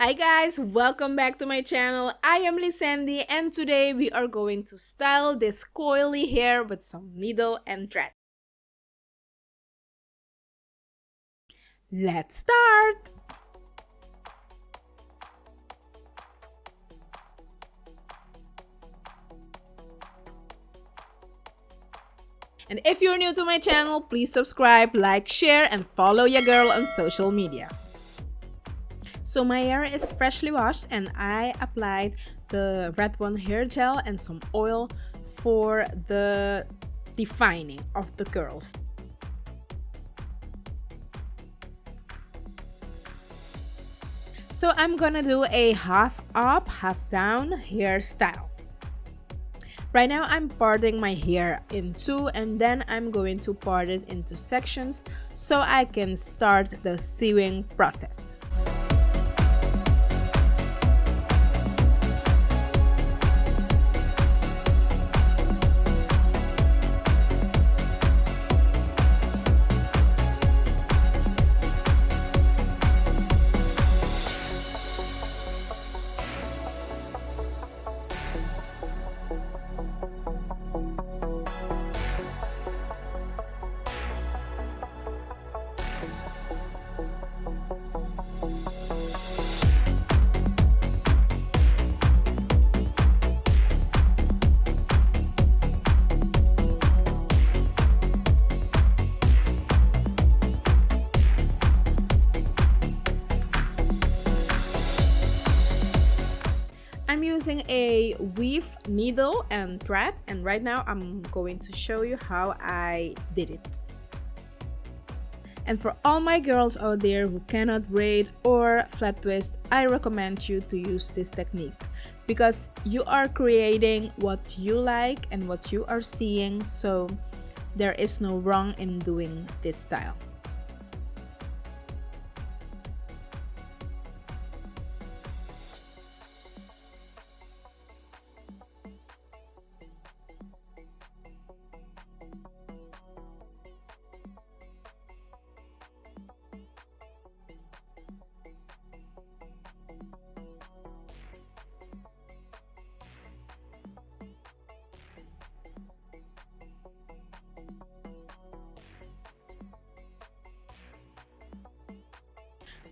Hi guys, welcome back to my channel. I am Lisandy and today we are going to style this coily hair with some needle and thread. Let's start! And if you're new to my channel, please subscribe, like, share, and follow your girl on social media. So my hair is freshly washed and I applied the Red One hair gel and some oil for the defining of the curls. So I'm gonna do a half up, half down hairstyle. Right now I'm parting my hair in two and then I'm going to part it into sections so I can start the sewing process. I'm using a weave needle and thread, and right now I'm going to show you how I did it. And for all my girls out there who cannot braid or flat twist, I recommend you to use this technique because you are creating what you like and what you are seeing, so there is no wrong in doing this style.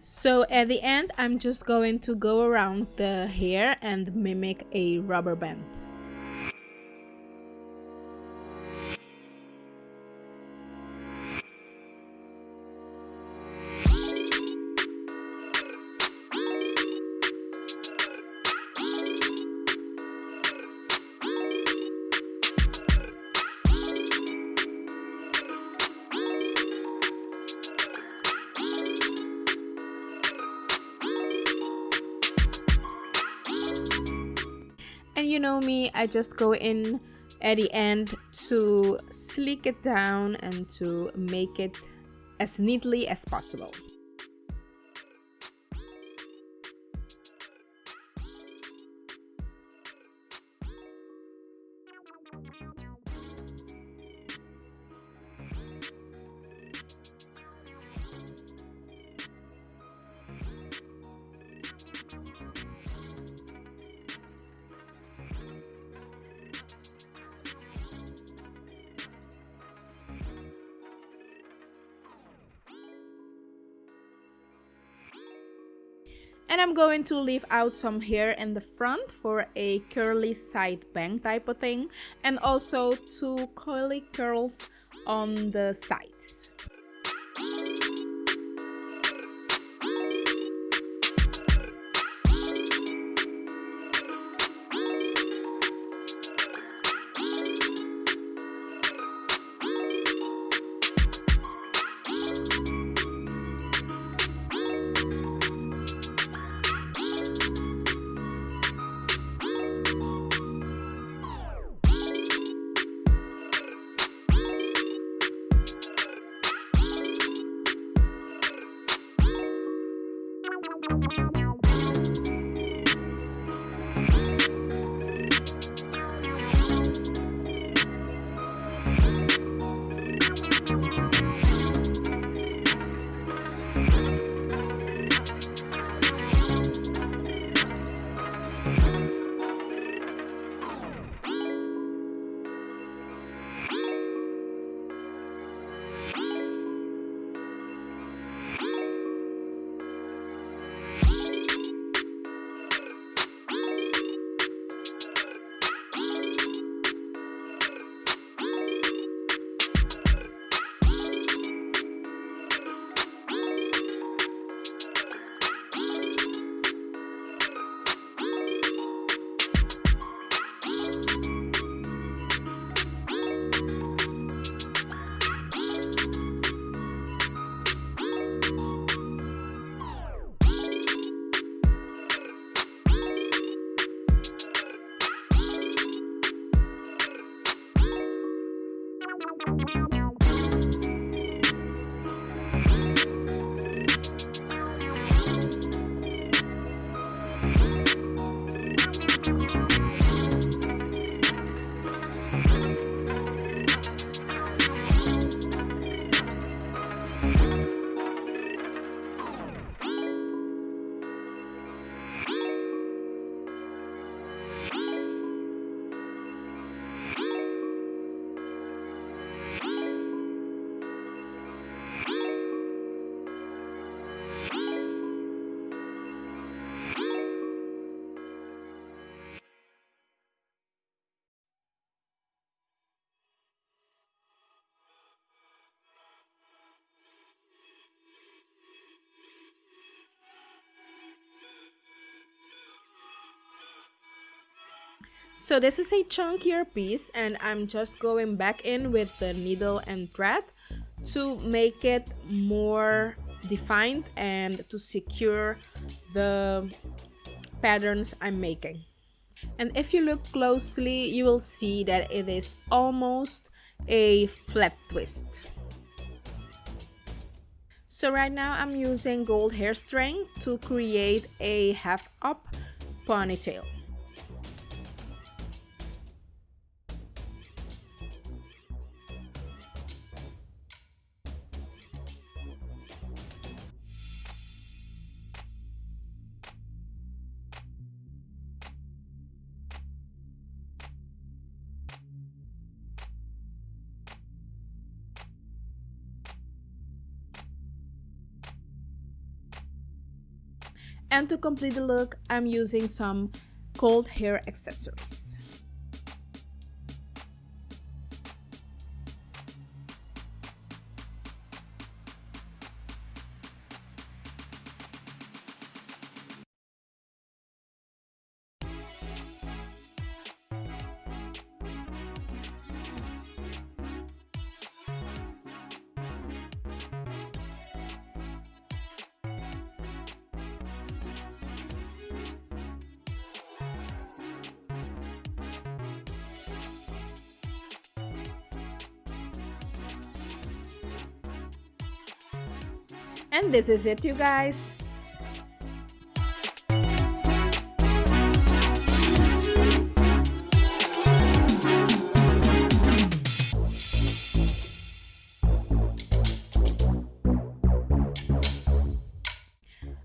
So at the end, I'm just going to go around the hair and mimic a rubber band. And you know me, I just go in at the end to sleek it down and to make it as neatly as possible. And I'm going to leave out some hair in the front for a curly side bang type of thing, and also two coily curls on the sides. So this is a chunkier piece and I'm just going back in with the needle and thread to make it more defined and to secure the patterns I'm making. And if you look closely, you will see that it is almost a flat twist. So right now I'm using gold hair string to create a half up ponytail. And to complete the look, I'm using some gold hair accessories. And this is it, you guys.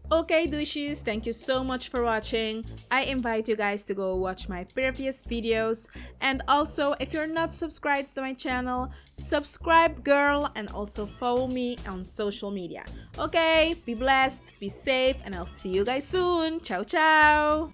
Okay, douches, thank you so much for watching. I invite you guys to go watch my previous videos, and also if you're not subscribed to my channel, subscribe girl, and also follow me on social media. Okay, be blessed, be safe, and I'll see you guys soon. Ciao ciao.